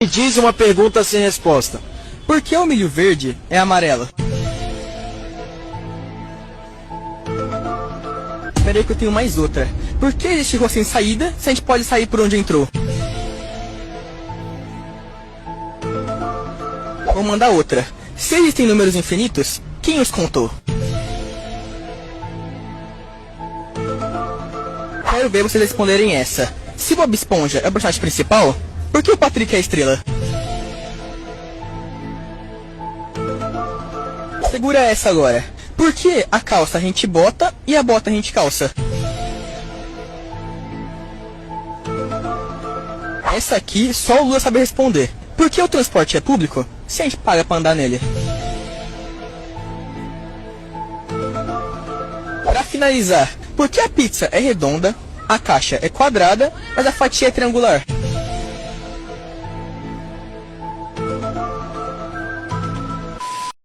Me diz uma pergunta sem resposta. Por que o milho verde é amarelo? Peraí que eu tenho mais outra. Por que existe rua sem saída se a gente pode sair por onde entrou? Vou mandar outra. Se existem números infinitos, quem os contou? Quero ver vocês responderem essa. Se Bob Esponja é o personagem principal, por que o Patrick é a estrela? Segura essa agora. Por que a calça a gente bota e a bota a gente calça? Essa aqui só o Lula sabe responder. Por que o transporte é público se a gente paga pra andar nele? Pra finalizar, por que a pizza é redonda, a caixa é quadrada, mas a fatia é triangular?